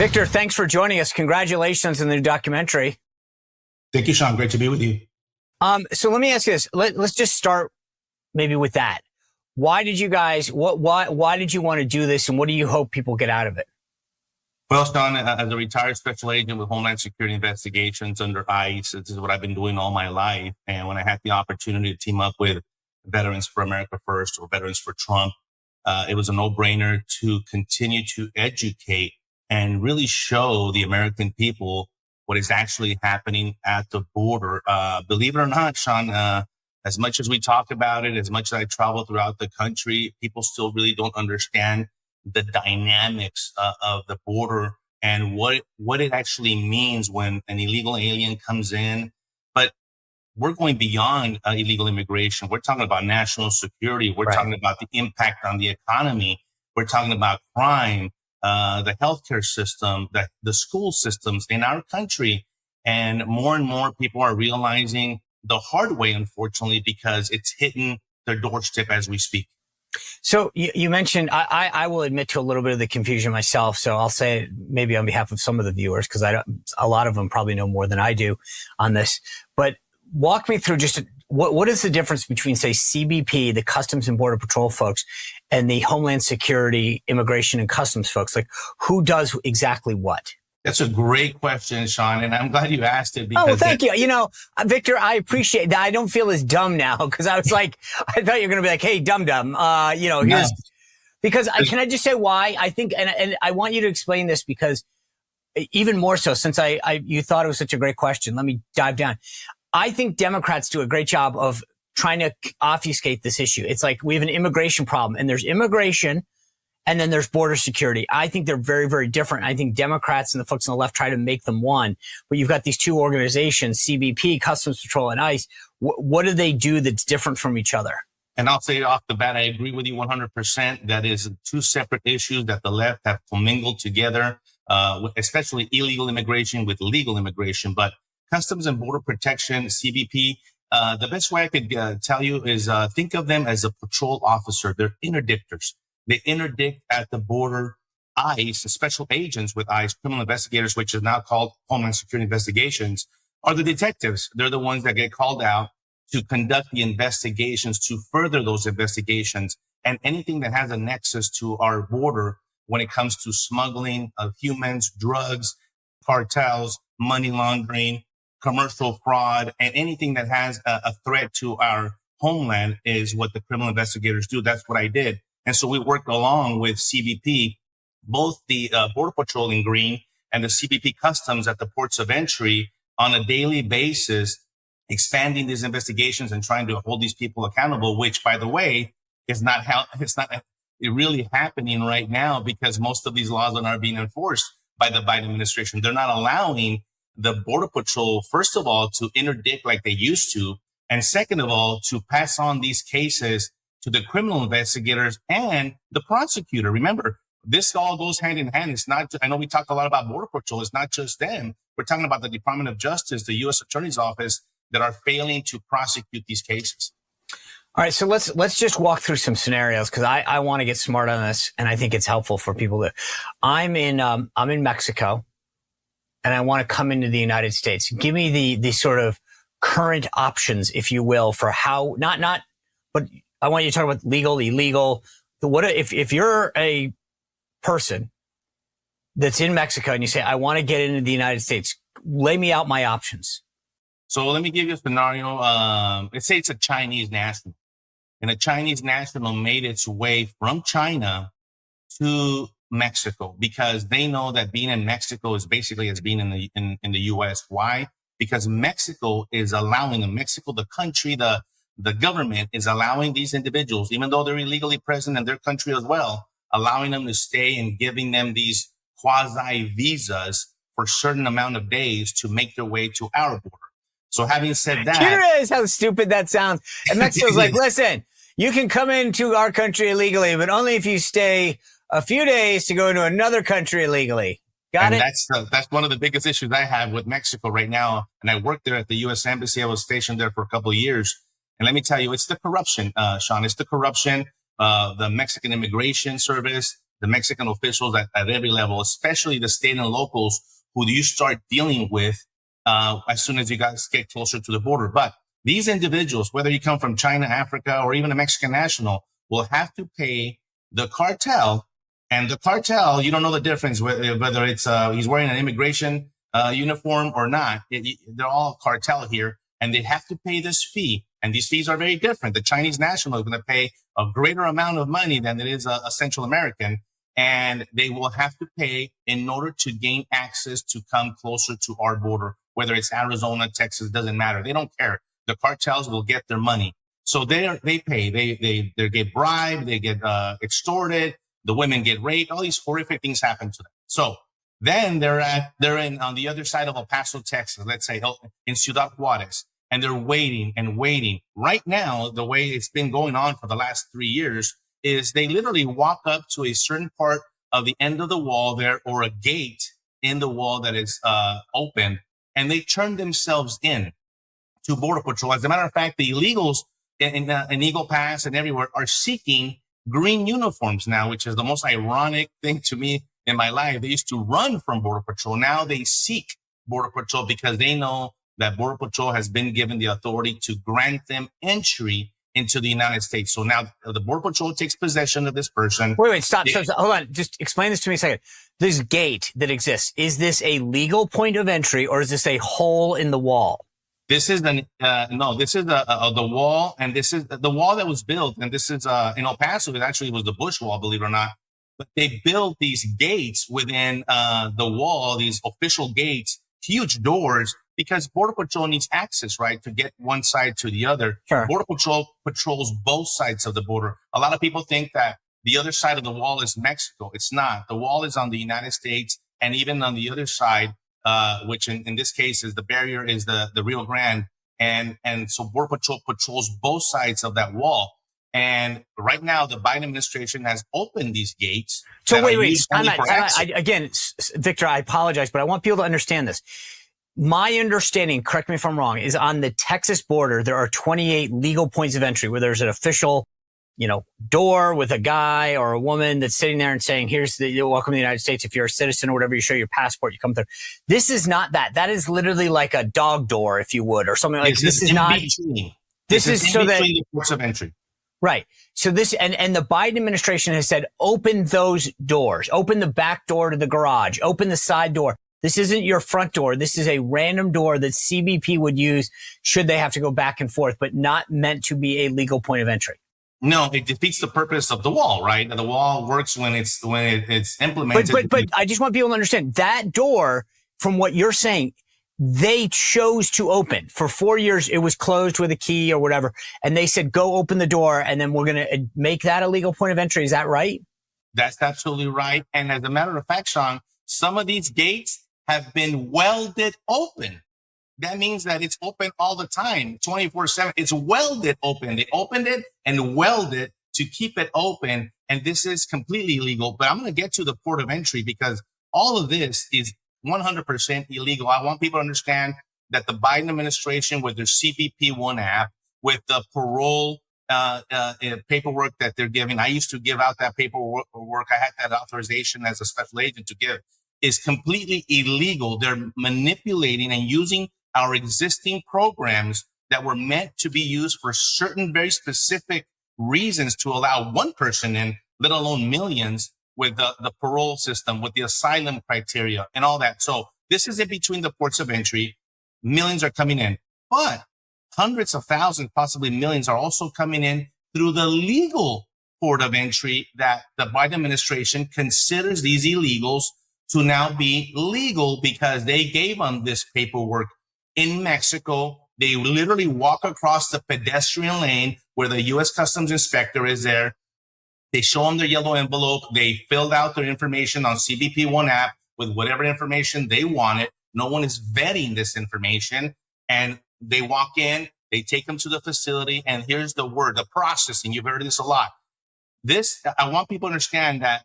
Victor, thanks for joining us. Congratulations on the new documentary. Thank you, Sean. Great to be with you. So let me ask you this. Let's just start maybe with that. Why did you guys, why did you want to do this, and what do you hope people get out of it? Well, Sean, as a retired special agent with Homeland Security investigations under ICE, this is what I've been doing all my life. And when I had the opportunity to team up with Veterans for America First or Veterans for Trump, it was a no-brainer to continue to educate and really show the American people what is actually happening at the border. Believe it or not, Sean, as much as we talk about it, as much as I travel throughout the country, people still really don't understand the dynamics of the border and what it actually means when an illegal alien comes in. But we're going beyond illegal immigration. We're talking about national security. We're talking about the impact on the economy. We're talking about crime, the healthcare system, the school systems in our country. And more people are realizing the hard way, unfortunately, because it's hitting their doorstep as we speak. So you mentioned, I will admit to a little bit of the confusion myself. So I'll say maybe on behalf of some of the viewers, because a lot of them probably know more than I do on this. But walk me through just what is the difference between, say, CBP, the Customs and Border Patrol folks, and the Homeland Security, Immigration and Customs folks? Like, who does exactly what? That's a great question, Sean, and I'm glad you asked it. Because thank you. You know, Victor, I appreciate that. I don't feel as dumb now because I was like, I thought you were going to be like, hey, dum-dum, here's, because can I just say why I think, and I want you to explain this because even more so since you thought it was such a great question. Let me dive down. I think Democrats do a great job of trying to obfuscate this issue. It's like we have an immigration problem and there's immigration and then there's border security. I think they're very, very different. I think Democrats and the folks on the left try to make them one. But you've got these two organizations, CBP, Customs Patrol, and ICE. What do they do that's different from each other? And I'll say off the bat, I agree with you 100%. That is two separate issues that the left have commingled together, especially illegal immigration with legal immigration. But Customs and Border Protection, CBP, the best way I could tell you is think of them as a patrol officer. They're interdictors. They interdict at the border. ICE, special agents with ICE, criminal investigators, which is now called Homeland Security Investigations, are the detectives. They're the ones that get called out to conduct the investigations, to further those investigations, and anything that has a nexus to our border when it comes to smuggling of humans, drugs, cartels, money laundering, commercial fraud, and anything that has a threat to our homeland is what the criminal investigators do. That's what I did. And so we worked along with CBP, both the Border Patrol in green and the CBP Customs at the ports of entry on a daily basis, expanding these investigations and trying to hold these people accountable, which, by the way, is not really happening right now because most of these laws are not being enforced by the Biden administration. They're not allowing the Border Patrol, first of all, to interdict like they used to, and second of all, to pass on these cases to the criminal investigators and the prosecutor. Remember, this all goes hand in hand. It's not, I know we talk a lot about Border Patrol. It's not just them. We're talking about the Department of Justice, the U.S. Attorney's Office that are failing to prosecute these cases. All right. So let's just walk through some scenarios because I want to get smart on this. And I think it's helpful for people to, I'm in Mexico and I want to come into the United States. Give me the sort of current options, if you will, for how, but I want you to talk about legal, illegal. What if you're a person that's in Mexico and you say, I want to get into the United States, lay me out my options. So let me give you a scenario. Let's say it's a Chinese national, and a Chinese national made its way from China to Mexico because they know that being in Mexico is basically as being in the U.S. Why? Because Mexico is allowing them. Mexico, the country, the government is allowing these individuals, even though they're illegally present in their country as well, allowing them to stay and giving them these quasi visas for a certain amount of days to make their way to our border. So having said that, do you realize how stupid that sounds? And Mexico's like, listen, you can come into our country illegally, but only if you stay a few days to go into another country illegally. Got it? That's one of the biggest issues I have with Mexico right now. And I worked there at the U.S. Embassy. I was stationed there for a couple of years. And let me tell you, it's the corruption, Sean. It's the corruption, the Mexican Immigration Service, the Mexican officials at every level, especially the state and locals who you start dealing with as soon as you guys get closer to the border. But these individuals, whether you come from China, Africa, or even a Mexican national, will have to pay the cartel. And the cartel, you don't know the difference whether it's he's wearing an immigration uniform or not. They're all cartel here, and they have to pay this fee. And these fees are very different. The Chinese national is going to pay a greater amount of money than it is a Central American. And they will have to pay in order to gain access to come closer to our border, whether it's Arizona, Texas, doesn't matter. They don't care. The cartels will get their money. So they pay, they get bribed, they get extorted, the women get raped, all these horrific things happen to them. So then they're on the other side of El Paso, Texas, let's say in Ciudad Juarez, and they're waiting and waiting. Right now, the way it's been going on for the last 3 years is they literally walk up to a certain part of the end of the wall there, or a gate in the wall that is open, and they turn themselves in to Border Patrol. As a matter of fact, the illegals in Eagle Pass and everywhere are seeking green uniforms now, which is the most ironic thing to me in my life. They used to run from Border Patrol. Now they seek Border Patrol because they know that Border Patrol has been given the authority to grant them entry into the United States. So now the Border Patrol takes possession of this person. Wait, stop. So, hold on. Just explain this to me a second. This gate that exists, is this a legal point of entry, or is this a hole in the wall? This is the wall, and this is the wall that was built. And this is in El Paso. It actually was the Bush Wall, believe it or not. But they built these gates within the wall, these official gates, huge doors, because Border Patrol needs access, right, to get one side to the other. Sure. Border Patrol patrols both sides of the border. A lot of people think that the other side of the wall is Mexico. It's not. The wall is on the United States, and even on the other side, which in this case is the barrier, is the Rio Grande. And so Border Patrol patrols both sides of that wall. And right now, the Biden administration has opened these gates. So wait. Again, Victor, I apologize, but I want people to understand this. My understanding, correct me if I'm wrong, is on the Texas border, there are 28 legal points of entry where there's an official, door with a guy or a woman that's sitting there and saying, you're welcome to the United States. If you're a citizen or whatever, you show your passport, you come through. This is not that. That is literally like a dog door, if you would, or something like this. This is not. This is so that the ports of entry. Right. So this, and the Biden administration has said, open those doors, open the back door to the garage, open the side door. This isn't your front door. This is a random door that CBP would use should they have to go back and forth, but not meant to be a legal point of entry. No, it defeats the purpose of the wall, right? The wall works when it's implemented. But I just want people to understand that door, from what you're saying, they chose to open. For 4 years, it was closed with a key or whatever. And they said, go open the door, and then we're going to make that a legal point of entry. Is that right? That's absolutely right. And as a matter of fact, Sean, some of these gates have been welded open. That means that it's open all the time, 24/7. It's welded open. They opened it and welded it to keep it open. And this is completely illegal. But I'm going to get to the port of entry because all of this is 100% illegal. I want people to understand that the Biden administration, with their CBP One app, with the parole paperwork that they're giving, I used to give out that paperwork. I had that authorization as a special agent to give, is completely illegal. They're manipulating and using our existing programs that were meant to be used for certain very specific reasons to allow one person in, let alone millions, with the parole system, with the asylum criteria and all that. So this is in between the ports of entry. Millions are coming in, but hundreds of thousands, possibly millions, are also coming in through the legal port of entry that the Biden administration considers these illegals to now be legal because they gave them this paperwork in Mexico. They literally walk across the pedestrian lane where the U.S. Customs Inspector is there. They show them their yellow envelope. They filled out their information on CBP One app with whatever information they wanted. No one is vetting this information. And they walk in, they take them to the facility. And here's the word, the processing. You've heard this a lot. I want people to understand that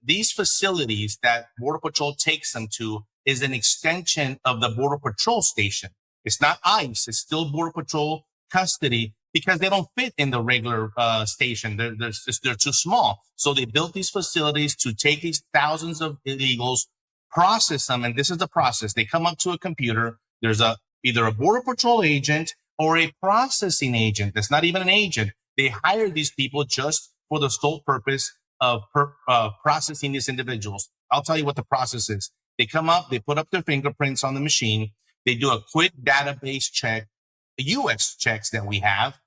these facilities that Border Patrol takes them to is an extension of the Border Patrol station. It's not ICE. It's still Border Patrol custody. because they don't fit in the regular station. They're too small. So they built these facilities to take these thousands of illegals, process them. And this is the process. They come up to a computer. There's either a border patrol agent or a processing agent. That's not even an agent. They hire these people just for the sole purpose of processing these individuals. I'll tell you what the process is. They come up, they put up their fingerprints on the machine. They do a quick database check, the U.S. checks that we have,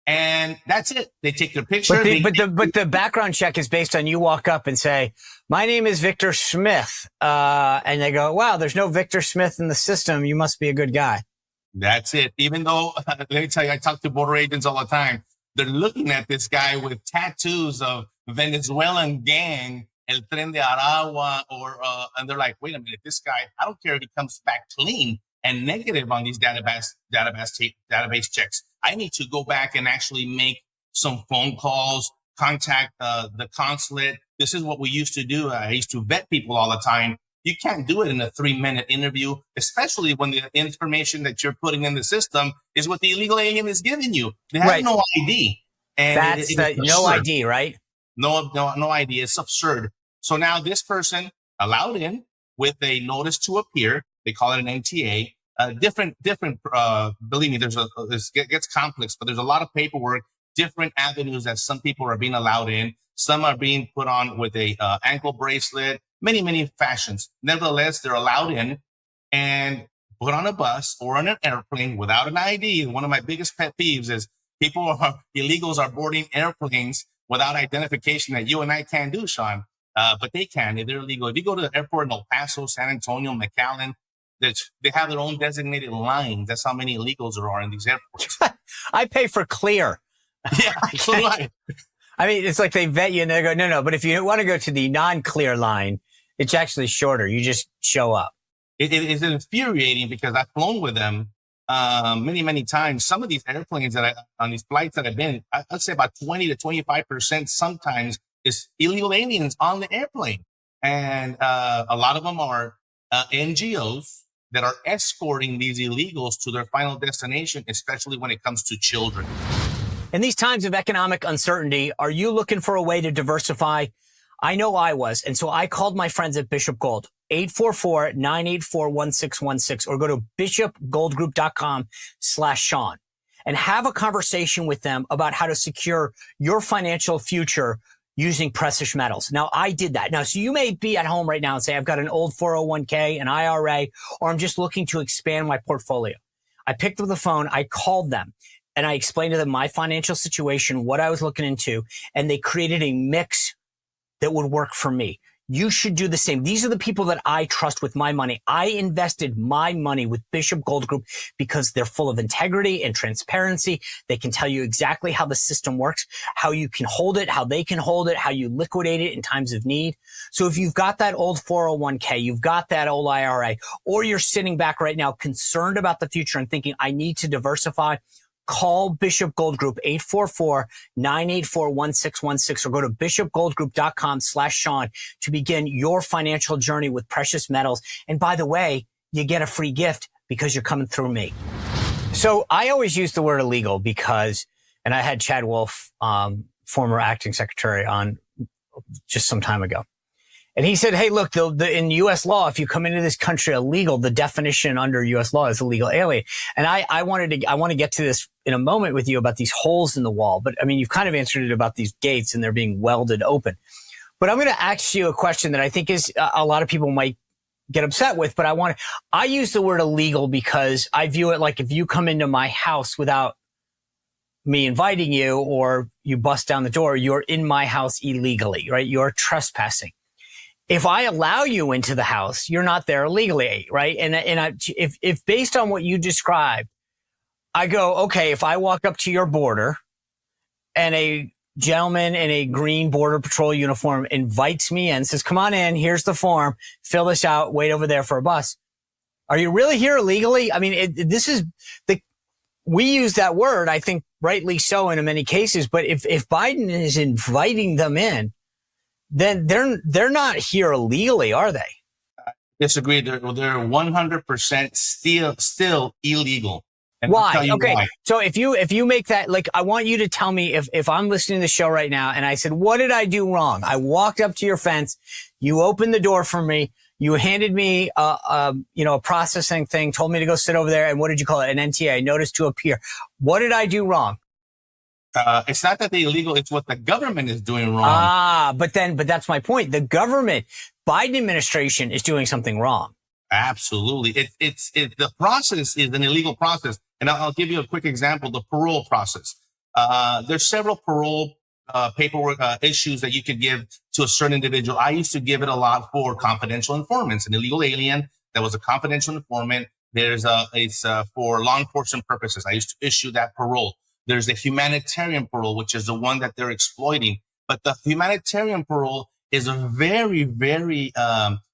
and that's it. They take their picture. But the background check is based on you walk up and say, "My name is Victor Smith," and they go, "Wow, there's no Victor Smith in the system. You must be a good guy." That's it. Even though, let me tell you, I talk to border agents all the time. They're looking at this guy with tattoos of Venezuelan gang, El Tren de Aragua, and they're like, wait a minute, this guy, I don't care if he comes back clean and negative on these database checks. I need to go back and actually make some phone calls, contact the consulate. This is what we used to do. I used to vet people all the time. You can't do it in a 3-minute interview, especially when the information that you're putting in the system is what the illegal alien is giving you. They have no ID. And that's no ID, right? No ID. It's absurd. So now this person allowed in with a notice to appear. They call it an NTA. Different. Believe me, this gets complex, but there's a lot of paperwork, different avenues that some people are being allowed in. Some are being put on with a ankle bracelet. Many fashions. Nevertheless, they're allowed in and put on a bus or on an airplane without an ID. One of my biggest pet peeves is illegals are boarding airplanes without identification that you and I can't do, Sean. But they can. They're illegal. If you go to the airport in El Paso, San Antonio, McAllen, they have their own designated lines. That's how many illegals there are in these airports. I pay for Clear. Yeah, so do I. I mean, it's like they vet you and they go, no. But if you want to go to the non-Clear line, it's actually shorter. You just show up. It is infuriating because I've flown with them many times. Some of these airplanes on these flights that I've been, I'd say about 20 to 25% sometimes is illegal aliens on the airplane. And a lot of them are NGOs that are escorting these illegals to their final destination, especially when it comes to children. In these times of economic uncertainty, are you looking for a way to diversify? I know I was. And so I called my friends at Bishop Gold, 844-984-1616, or go to bishopgoldgroup.com/Sean and have a conversation with them about how to secure your financial future using precious metals. Now, I did that. Now, so you may be at home right now and say, I've got an old 401k, an IRA, or I'm just looking to expand my portfolio. I picked up the phone, I called them, and I explained to them my financial situation, what I was looking into, and they created a mix that would work for me. You should do the same. These are the people that I trust with my money. I invested my money with Bishop Gold Group because they're full of integrity and transparency. They can tell you exactly how the system works, how you can hold it, how they can hold it, how you liquidate it in times of need. So if you've got that old 401k, you've got that old IRA, or you're sitting back right now concerned about the future and thinking, I need to diversify, call Bishop Gold Group, 844-984-1616, or go to bishopgoldgroup.com/Sean to begin your financial journey with precious metals. And by the way, you get a free gift because you're coming through me. So I always use the word illegal because, and I had Chad Wolf, former acting secretary, on just some time ago. And he said, hey, look, in U.S. law, if you come into this country illegal, the definition under U.S. law is illegal alien. And I want to get to this in a moment with you about these holes in the wall. But I mean, you've kind of answered it about these gates and they're being welded open. But I'm going to ask you a question that I think is a lot of people might get upset with. But I use the word illegal because I view it like if you come into my house without me inviting you or you bust down the door, you're in my house illegally, right? You're trespassing. If I allow you into the house, you're not there illegally, right? And if based on what you described, I go, okay, if I walk up to your border and a gentleman in a green Border Patrol uniform invites me in, says, come on in, here's the form, fill this out, wait over there for a bus. Are you really here illegally? I mean, we use that word, I think rightly so in many cases, but if Biden is inviting them in, then they're not here illegally, are they? Disagree. They're 100% still illegal. And I'll tell Why? you Okay. why. So if you make that, like, I want you to tell me if I'm listening to the show right now and I said, what did I do wrong? I walked up to your fence. You opened the door for me. You handed me, a processing thing, told me to go sit over there. And what did you call it? An NTA, notice to appear. What did I do wrong? It's not that they're illegal. It's what the government is doing wrong. But that's my point. The government, Biden administration is doing something wrong. Absolutely. The process is an illegal process. And I'll give you a quick example, the parole process. There's several parole paperwork issues that you could give to a certain individual. I used to give it a lot for confidential informants, an illegal alien that was a confidential informant. It's for law enforcement purposes. I used to issue that parole. There's the humanitarian parole, which is the one that they're exploiting. But the humanitarian parole is a very, very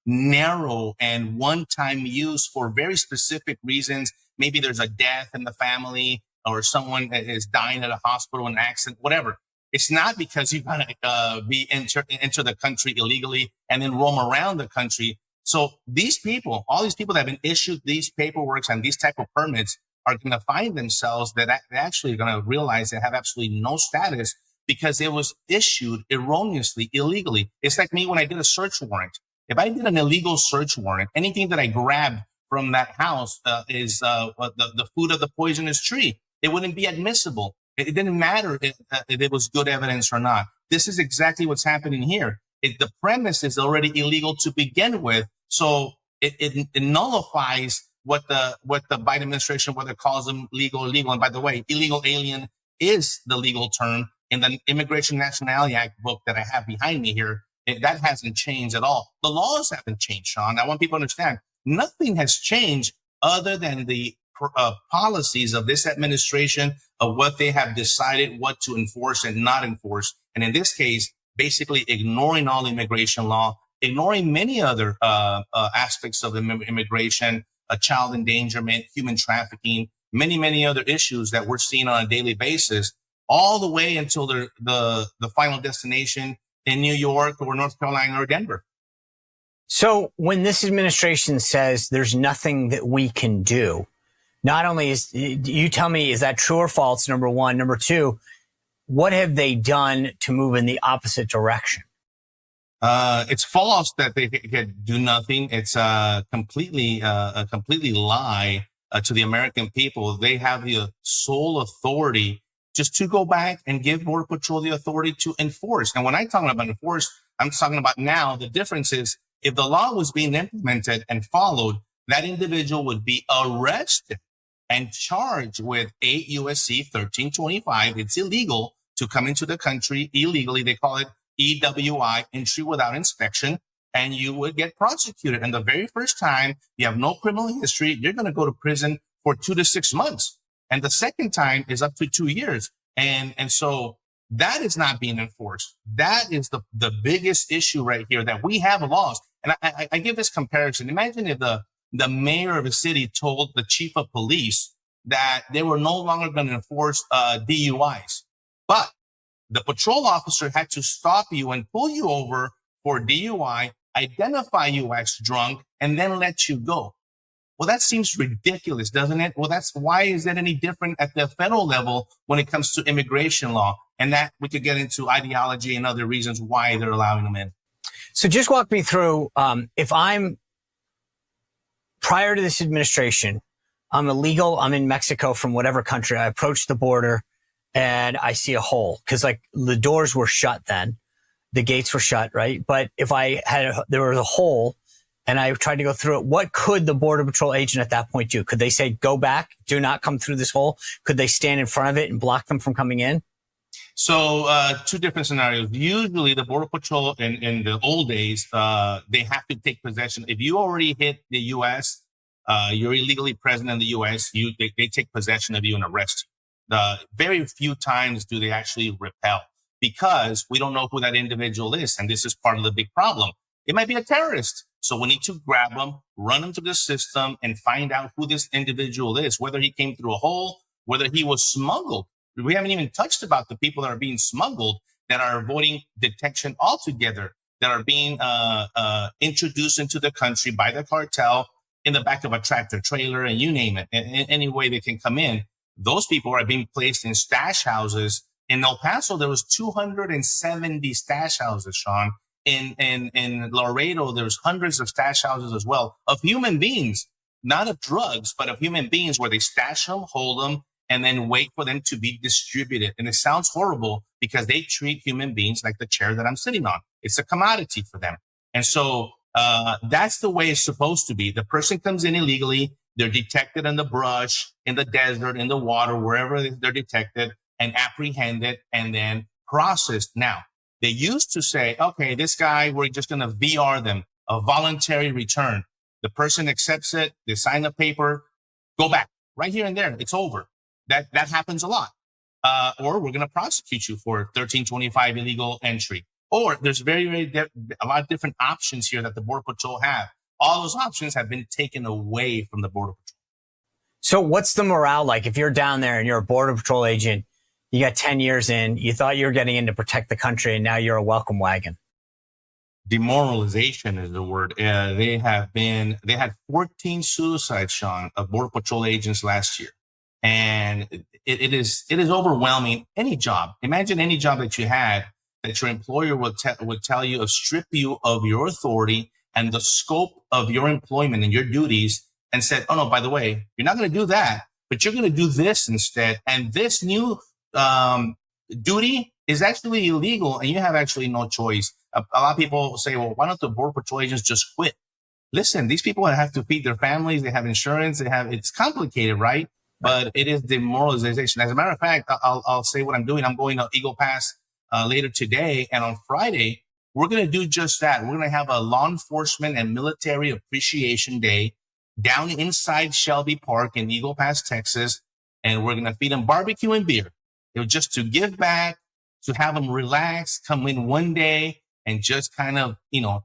narrow and one-time use for very specific reasons. Maybe there's a death in the family or someone is dying at a hospital, an accident, whatever. It's not because you're going to enter the country illegally and then roam around the country. So these people, all these people that have been issued these paperworks and these type of permits are going to find themselves that they're actually going to realize they have absolutely no status because it was issued erroneously, illegally. It's like me when I did a search warrant. If I did an illegal search warrant, anything that I grabbed from that house is the food of the poisonous tree. It wouldn't be admissible. It didn't matter if it was good evidence or not. This is exactly what's happening here. The premise is already illegal to begin with, so it nullifies what the Biden administration, whether it calls them legal or illegal. And by the way, illegal alien is the legal term in the Immigration Nationality Act book that I have behind me here. That hasn't changed at all. The laws haven't changed, Sean. I want people to understand nothing has changed other than the policies of this administration of what they have decided what to enforce and not enforce. And in this case, basically ignoring all immigration law, ignoring many other aspects of immigration, child endangerment, human trafficking, many, many other issues that we're seeing on a daily basis, all the way until the final destination in New York or North Carolina or Denver. So when this administration says there's nothing that we can do, not only you tell me, is that true or false? Number one. Number two, what have they done to move in the opposite direction? It's false that they could do nothing. It's completely lie to the American people. They have the sole authority just to go back and give Border Patrol the authority to enforce. And when I'm talking about enforce, I'm talking about now. The difference is if the law was being implemented and followed, that individual would be arrested and charged with 8 USC 1325. It's illegal to come into the country illegally. They call it EWI, entry without inspection, and you would get prosecuted. And the very first time you have no criminal history, you're going to go to prison for 2 to 6 months. And the second time is up to 2 years. And so that is not being enforced. That is the biggest issue right here, that we have laws. And I give this comparison. Imagine if the mayor of a city told the chief of police that they were no longer going to enforce DUIs. But the patrol officer had to stop you and pull you over for DUI, identify you as drunk, and then let you go. Well, that seems ridiculous, doesn't it? Well, why is that any different at the federal level when it comes to immigration law? And that we could get into ideology and other reasons why they're allowing them in. So just walk me through, if I'm prior to this administration, I'm illegal, I'm in Mexico from whatever country, I approach the border and I see a hole because like the doors were shut then, the gates were shut, right? But if there was a hole and I tried to go through it, what could the Border Patrol agent at that point do? Could they say, go back, do not come through this hole? Could they stand in front of it and block them from coming in? So two different scenarios. Usually the Border Patrol in the old days, they have to take possession. If you already hit the U.S., you're illegally present in the U.S., they take possession of you and arrest you. Very few times do they actually repel because we don't know who that individual is. And this is part of the big problem. It might be a terrorist. So we need to grab them, run them through the system and find out who this individual is, whether he came through a hole, whether he was smuggled. We haven't even touched about the people that are being smuggled, that are avoiding detection altogether, that are being introduced into the country by the cartel, in the back of a tractor trailer, and you name it, in any way they can come in. Those people are being placed in stash houses. In El Paso, there was 270 stash houses, Sean. In Laredo, there's hundreds of stash houses as well, of human beings, not of drugs, but of human beings, where they stash them, hold them, and then wait for them to be distributed. And it sounds horrible because they treat human beings like the chair that I'm sitting on. It's a commodity for them. And so that's the way it's supposed to be. The person comes in illegally. They're detected in the brush, in the desert, in the water, wherever they're detected, and apprehended and then processed. Now, they used to say, okay, this guy, we're just going to VR them, a voluntary return. The person accepts it. They sign the paper, go back right here and there. It's over. That happens a lot. Or we're going to prosecute you for 1325 illegal entry. Or there's a lot of different options here that the Border Patrol have. All those options have been taken away from the Border Patrol. So what's the morale like if you're down there and you're a Border Patrol agent, you got 10 years in, you thought you were getting in to protect the country, and now you're a welcome wagon? Demoralization is the word. They had 14 suicides, Sean, of Border Patrol agents last year. And it is overwhelming. Any job, imagine any job that you had that your employer would tell you, strip you of your authority and the scope of your employment and your duties, and said, oh no, by the way, you're not going to do that, but you're going to do this instead. And this new duty is actually illegal, and you have actually no choice. A lot of people say, well, why don't the Border Patrol agents just quit? Listen, these people have to feed their families. They have insurance. It's complicated, right? But it is demoralization. As a matter of fact, I'll say what I'm doing. I'm going to Eagle Pass later today. And on Friday, we're going to do just that. We're going to have a law enforcement and military appreciation day down inside Shelby Park in Eagle Pass, Texas. And we're going to feed them barbecue and beer. It was just to give back, to have them relax, come in one day and just kind of,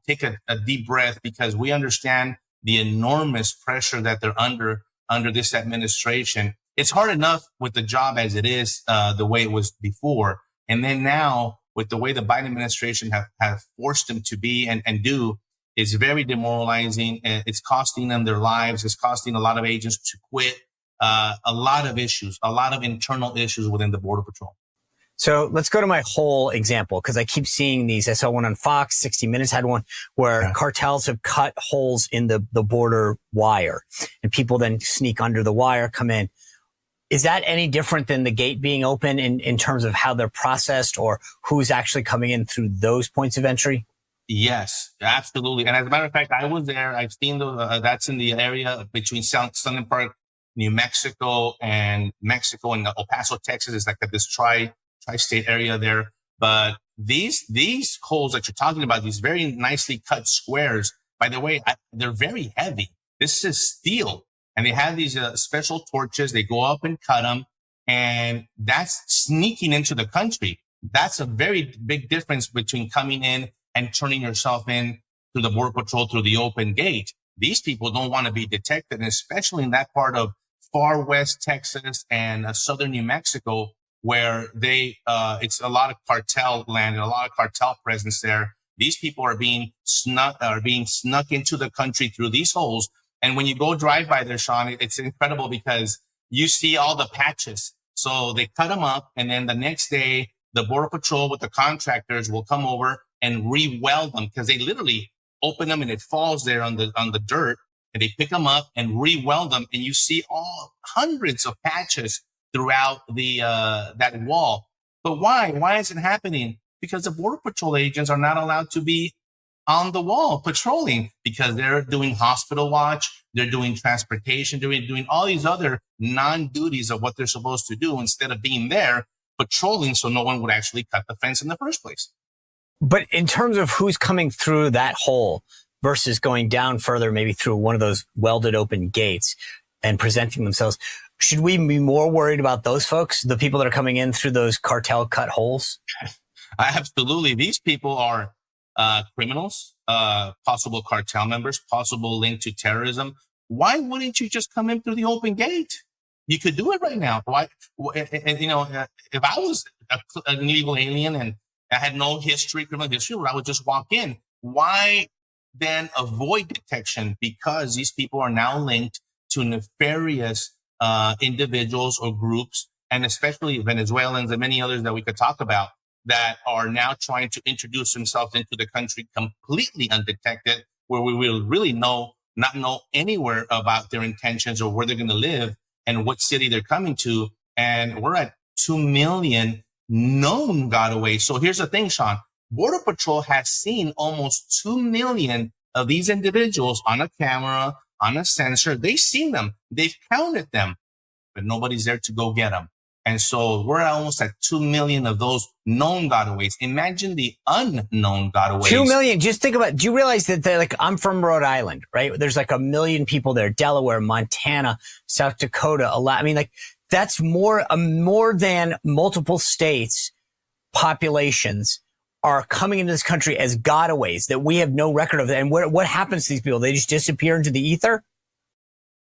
take a deep breath, because we understand the enormous pressure that they're under this administration. It's hard enough with the job as it is, the way it was before. And then now with the way the Biden administration have forced them to be and do, is very demoralizing. It's costing them their lives. It's costing a lot of agents to quit. A lot of issues, a lot of internal issues within the Border Patrol. So let's go to my whole example, because I keep seeing these. I saw one on Fox, 60 Minutes had one where cartels have cut holes in the border wire, and people then sneak under the wire, come in. Is that any different than the gate being open in terms of how they're processed, or who's actually coming in through those points of entry? Yes, absolutely. And as a matter of fact, I was there. I've seen those. That's in the area between Sunland Park, New Mexico, and El Paso, Texas. Is like this tri-state area there. But these holes that you're talking about, these very nicely cut squares, by the way, they're very heavy. This is steel. And they have these special torches. They go up and cut them. And that's sneaking into the country. That's a very big difference between coming in and turning yourself in to the Border Patrol through the open gate. These people don't want to be detected, and especially in that part of far west Texas and southern New Mexico, where it's a lot of cartel land and a lot of cartel presence there. These people are being snuck into the country through these holes. And when you go drive by there, Sean, it's incredible because you see all the patches. So they cut them up, and then the next day, the Border Patrol with the contractors will come over and re-weld them, because they literally open them and it falls there on the dirt, and they pick them up and re-weld them. And you see all hundreds of patches throughout that wall. But why? Why is it happening? Because the Border Patrol agents are not allowed to be on the wall patrolling, because they're doing hospital watch, they're doing transportation, they're doing all these other non-duties of what they're supposed to do, instead of being there patrolling so no one would actually cut the fence in the first place. But in terms of who's coming through that hole versus going down further, maybe through one of those welded open gates and presenting themselves, should we be more worried about those folks, the people that are coming in through those cartel cut holes? Absolutely. These people are criminals, possible cartel members, possible linked to terrorism. Why wouldn't you just come in through the open gate? You could do it right now. Why? And if I was an illegal alien and I had no criminal history, I would just walk in. Why then avoid detection because these people are now linked to nefarious individuals or groups, and especially Venezuelans and many others that we could talk about that are now trying to introduce themselves into the country completely undetected, where we will really not know anywhere about their intentions or where they're going to live and what city they're coming to. And we're at 2 million known gotaways. So here's the thing, Sean. Border Patrol has seen almost 2 million of these individuals on a camera, on a sensor. They've seen them. They've counted them, but nobody's there to go get them. And so we're almost at 2 million of those known gotaways. Imagine the unknown gotaways. 2 million. Just think about, do you realize that they're like, I'm from Rhode Island, right? There's like 1 million people there, Delaware, Montana, South Dakota, I mean, like that's more than multiple states populations are coming into this country as gotaways that we have no record of. And what happens to these people? They just disappear into the ether?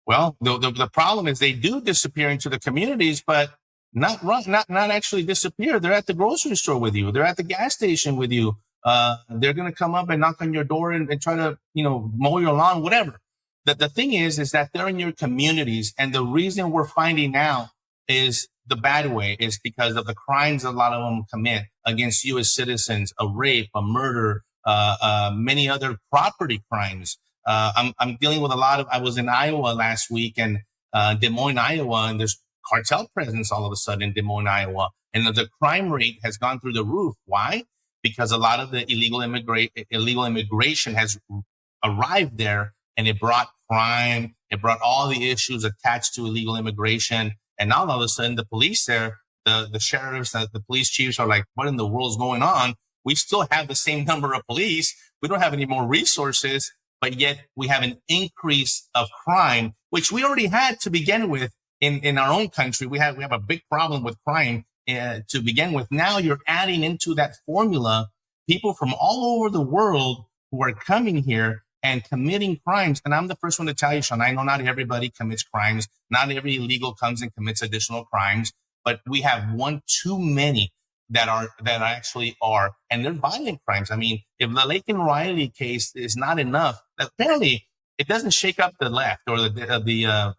Well, the problem is they do disappear into the communities, but not actually disappear. They're at the grocery store with you. They're at the gas station with you. They're going to come up and knock on your door and try to, mow your lawn, whatever. The thing is that they're in your communities. And the reason we're finding out is the bad way is because of the crimes a lot of them commit against U.S. citizens, a rape, a murder, many other property crimes. I'm dealing with I was in Iowa last week and Des Moines, Iowa, and there's cartel presence all of a sudden in Des Moines, Iowa. And the crime rate has gone through the roof. Why? Because a lot of the illegal immigration has arrived there, and it brought crime. It brought all the issues attached to illegal immigration. And now all of a sudden the police there, the sheriffs, the police chiefs are like, what in the world is going on? We still have the same number of police. We don't have any more resources, but yet we have an increase of crime, which we already had to begin with in our own country. We have a big problem with crime to begin with. Now you're adding into that formula people from all over the world who are coming here and committing crimes. And I'm the first one to tell you, Sean, I know not everybody commits crimes. Not every illegal comes and commits additional crimes, but we have one too many that actually are, and they're violent crimes. I mean, if the Laken Riley case is not enough, apparently it doesn't shake up the left or the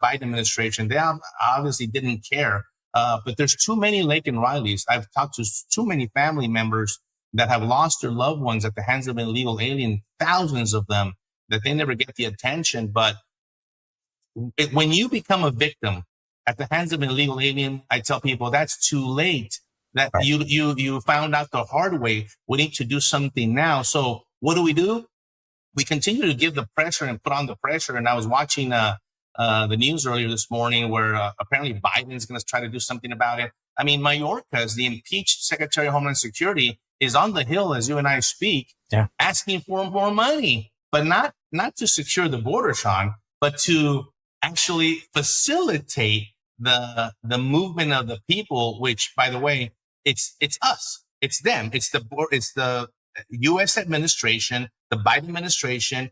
Biden administration. They obviously didn't care. But there's too many Laken Rileys. I've talked to too many family members that have lost their loved ones at the hands of an illegal alien, thousands of them, that they never get the attention. But when you become a victim at the hands of an illegal alien, I tell people that's too late. That right. You found out the hard way. We need to do something now. So what do? We continue to give the pressure and put on the pressure. And I was watching the news earlier this morning where apparently Biden's going to try to do something about it. I mean, Mayorkas, the impeached Secretary of Homeland Security, is on the Hill as you and I speak, asking for more money, but not to secure the border, Sean, but to actually facilitate the movement of the people, which, by the way, it's us, it's them, it's the U.S. administration, the Biden administration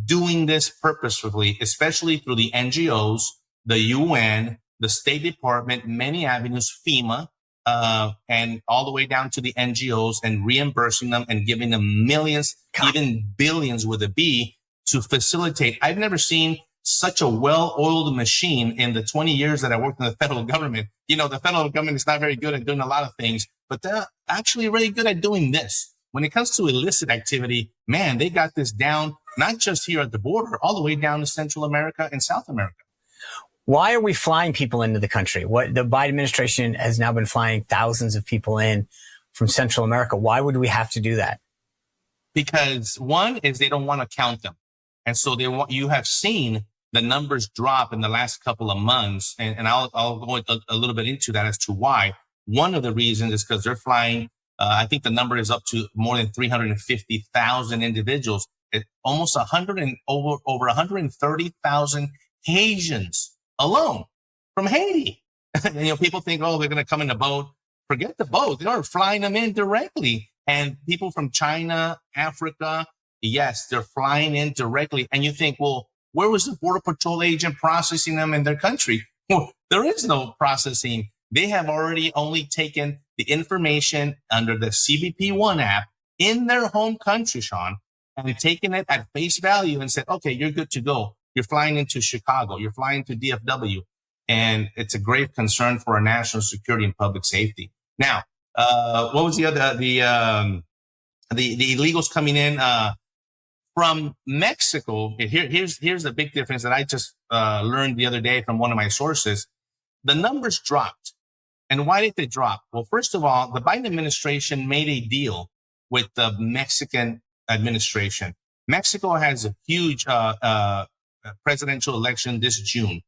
doing this purposefully, especially through the NGOs, the UN, the State Department, many avenues, FEMA, and all the way down to the NGOs, and reimbursing them and giving them millions, even billions with a B, to facilitate. I've never seen such a well-oiled machine in the 20 years that I worked in the federal government. The federal government is not very good at doing a lot of things, but they're actually really good at doing this. When it comes to illicit activity, man, they got this down, not just here at the border, all the way down to Central America and South America. Why are we flying people into the country? What the Biden administration has now been flying thousands of people in from Central America. Why would we have to do that? Because one is they don't want to count them. And so you have seen the numbers drop in the last couple of months. And I'll go a little bit into that as to why. One of the reasons is because they're flying. I think the number is up to more than 350,000 individuals. Almost over 130,000 Haitians alone from Haiti. And, people think, they're going to come in a boat. Forget the boat. They are flying them in directly. And people from China, Africa, yes, they're flying in directly. And you think, well, where was the Border Patrol agent processing them in their country? Well, there is no processing. They have already only taken the information under the CBP One app in their home country, Sean, and taken it at face value and said, okay, you're good to go. You're flying into Chicago. You're flying to DFW. And it's a grave concern for our national security and public safety. Now, what was the other, the illegals coming in, from Mexico? Here's the big difference that I just, learned the other day from one of my sources. The numbers dropped. And why did they drop? Well, first of all, the Biden administration made a deal with the Mexican administration. Mexico has a huge presidential election this June.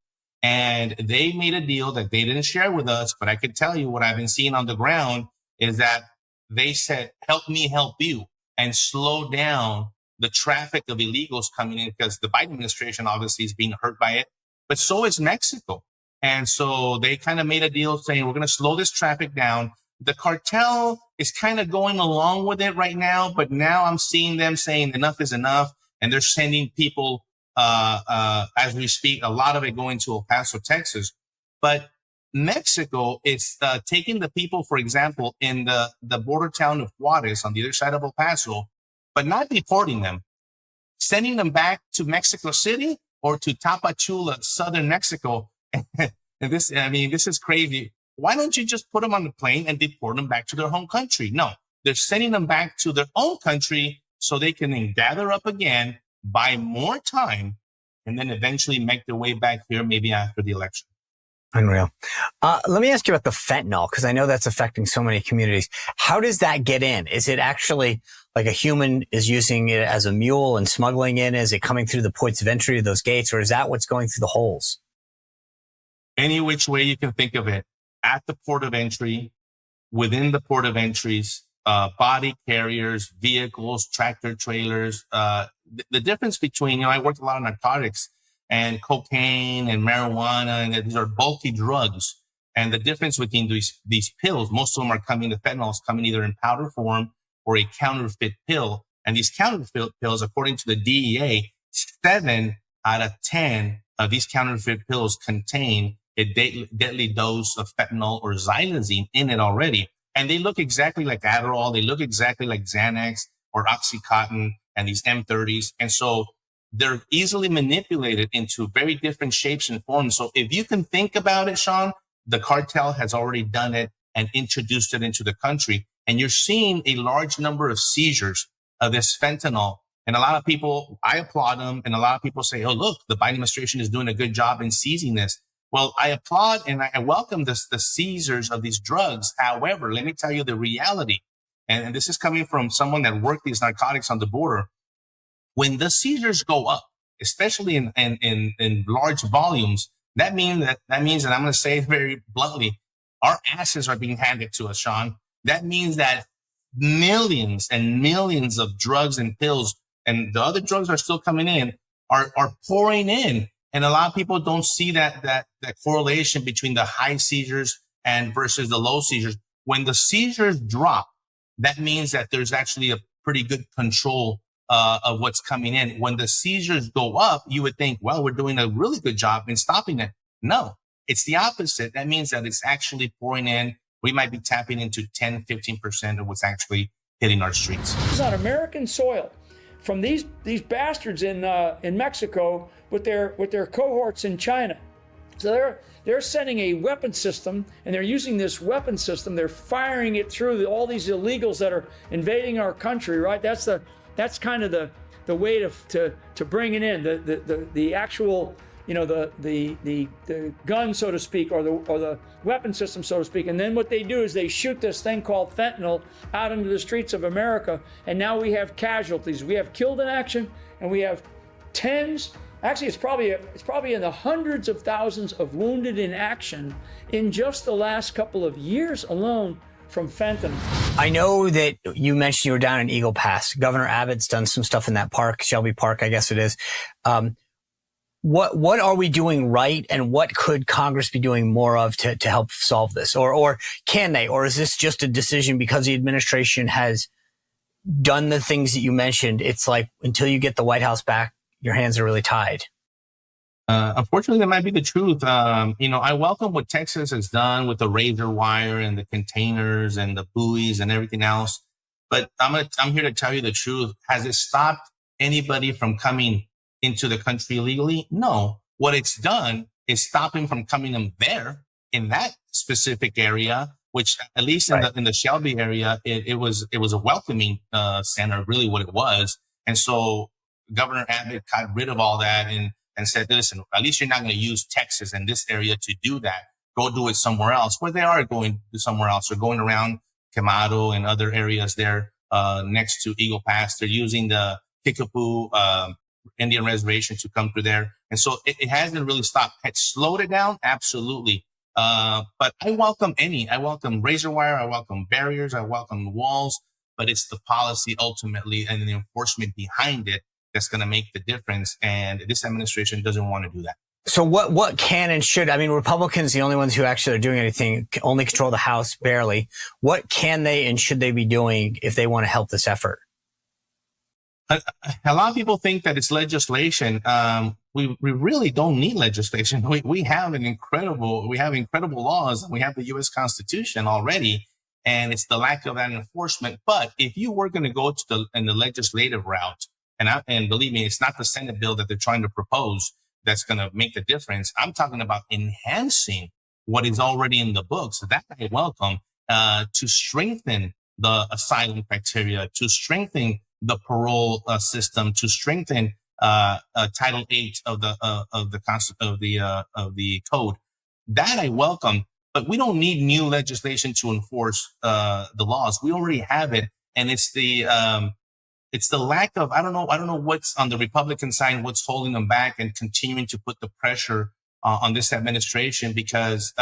And they made a deal that they didn't share with us, but I could tell you what I've been seeing on the ground is that they said, help me help you, and slow down the traffic of illegals coming in, because the Biden administration obviously is being hurt by it, but so is Mexico. And so they kind of made a deal saying, we're going to slow this traffic down. The cartel is kind of going along with it right now, but now I'm seeing them saying enough is enough. And they're sending people, as we speak, a lot of it going to El Paso, Texas. But Mexico is taking the people, for example, in the border town of Juarez on the other side of El Paso, but not deporting them, sending them back to Mexico City or to Tapachula, southern Mexico. And this is crazy. Why don't you just put them on the plane and deport them back to their home country? No, they're sending them back to their own country so they can then gather up again, buy more time, and then eventually make their way back here, maybe after the election. Unreal. Let me ask you about the fentanyl, because I know that's affecting so many communities. How does that get in? Is it actually like a human is using it as a mule and smuggling in? Is it coming through the points of entry to those gates, or is that what's going through the holes? Any which way you can think of it. At the port of entry, within the port of entries, body carriers, vehicles, tractor trailers. The difference between, I worked a lot on narcotics and cocaine and marijuana, and these are bulky drugs. And the difference between these pills, most of them are coming, the fentanyl is coming either in powder form or a counterfeit pill. And these counterfeit pills, according to the DEA, 7 out of 10 of these counterfeit pills contain a deadly dose of fentanyl or xylazine in it already. And they look exactly like Adderall. They look exactly like Xanax or Oxycontin and these M30s. And so they're easily manipulated into very different shapes and forms. So if you can think about it, Sean, the cartel has already done it and introduced it into the country. And you're seeing a large number of seizures of this fentanyl. And a lot of people, I applaud them. And a lot of people say, oh, look, the Biden administration is doing a good job in seizing this. Well, I applaud and I welcome the seizures of these drugs. However, let me tell you the reality. And this is coming from someone that worked these narcotics on the border. When the seizures go up, especially in large volumes, that means that I'm going to say it very bluntly, our asses are being handed to us, Sean. That means that millions and millions of drugs and pills, and the other drugs are still coming in, are pouring in. And a lot of people don't see that correlation between the high seizures and versus the low seizures. When the seizures drop, that means that there's actually a pretty good control of what's coming in. When the seizures go up, you would think, well, we're doing a really good job in stopping it. No, it's the opposite. That means that it's actually pouring in. We might be tapping into 10, 15% of what's actually hitting our streets. It's on American soil from these bastards in Mexico with their cohorts in China. So they're sending a weapon system, and they're using this weapon system. They're firing it through all these illegals that are invading our country. Right? That's kind of the way to bring it in. The actual, the gun, so to speak, or the weapon system, so to speak. And then what they do is they shoot this thing called fentanyl out into the streets of America. And now we have casualties. We have killed in action, and we have tens. Actually, it's probably in the hundreds of thousands of wounded in action in just the last couple of years alone from fentanyl. I know that you mentioned you were down in Eagle Pass. Governor Abbott's done some stuff in that park, Shelby Park, I guess it is. What are we doing right, and what could Congress be doing more of to help solve this? Or can they? Or is this just a decision because the administration has done the things that you mentioned? It's like until you get the White House back, your hands are really tied. Unfortunately, that might be the truth. I welcome what Texas has done with the razor wire and the containers and the buoys and everything else. But I'm here to tell you the truth. Has it stopped anybody from coming into the country illegally? No. What it's done is stop him from coming in there in that specific area, which at least in the Shelby area, it was a welcoming center, really what it was. And so Governor Abbott got rid of all that and said, listen, at least you're not going to use Texas and this area to do that. Go do it somewhere else. Where they are going to somewhere else. They're going around Quemado and other areas there next to Eagle Pass. They're using the Kickapoo Indian Reservation to come through there. And so it hasn't really stopped. It slowed it down? Absolutely. But I welcome razor wire. I welcome barriers. I welcome walls. But it's the policy ultimately and the enforcement behind it that's going to make the difference. And this administration doesn't want to do that. So what can and should, I mean, Republicans, the only ones who actually are doing anything, only control the House barely. What can they and should they be doing if they want to help this effort? A lot of people think that it's legislation. We really don't need legislation. We have incredible laws, and we have the U.S. Constitution already, and it's the lack of that enforcement. But if you were going to go to the legislative route, and believe me, it's not the Senate bill that they're trying to propose that's going to make the difference. I'm talking about enhancing what is already in the books. That I welcome, to strengthen the asylum criteria, to strengthen the parole system, to strengthen Title VIII of the code. That I welcome, but we don't need new legislation to enforce the laws. We already have it, and it's the lack of, I don't know what's on the Republican side, what's holding them back and continuing to put the pressure on this administration, because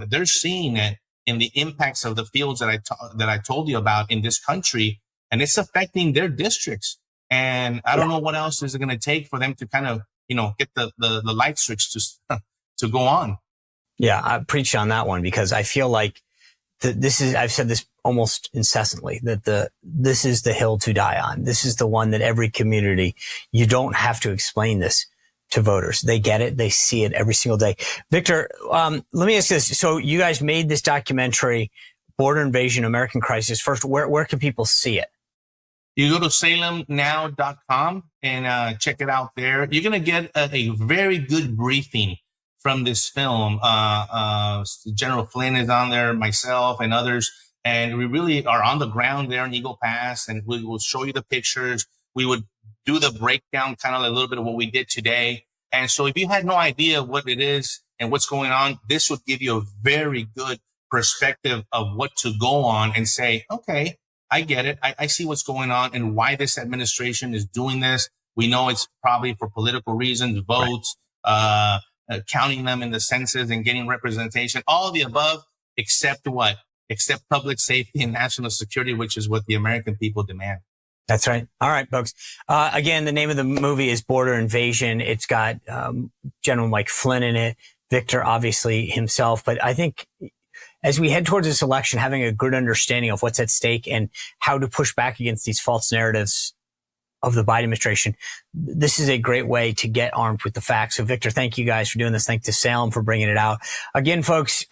they're seeing it in the impacts of the fields that I told you about in this country, and it's affecting their districts. And I don't know what else is it going to take for them to kind of, get the light switch to go on. Yeah, I preach on that one because I feel like I've said this almost incessantly, that this is the hill to die on. This is the one that every community, you don't have to explain this to voters. They get it. They see it every single day. Victor, let me ask this. So you guys made this documentary, Border Invasion, American Crisis. First, where can people see it? You go to salemnow.com and check it out there. You're going to get a very good briefing from this film. General Flynn is on there, myself and others. And we really are on the ground there in Eagle Pass, and we will show you the pictures. We would do the breakdown, kind of a little bit of what we did today. And so if you had no idea what it is and what's going on, this would give you a very good perspective of what to go on and say, okay, I get it. I see what's going on and why this administration is doing this. We know it's probably for political reasons, votes, counting them in the census and getting representation, all the above, except what? Except public safety and national security, which is what the American people demand. That's right. All right, folks. Again, the name of the movie is Border Invasion. It's got General Mike Flynn in it, Victor, obviously himself. But I think as we head towards this election, having a good understanding of what's at stake and how to push back against these false narratives of the Biden administration, this is a great way to get armed with the facts. So, Victor, thank you guys for doing this. Thanks to Salem for bringing it out. Again, folks,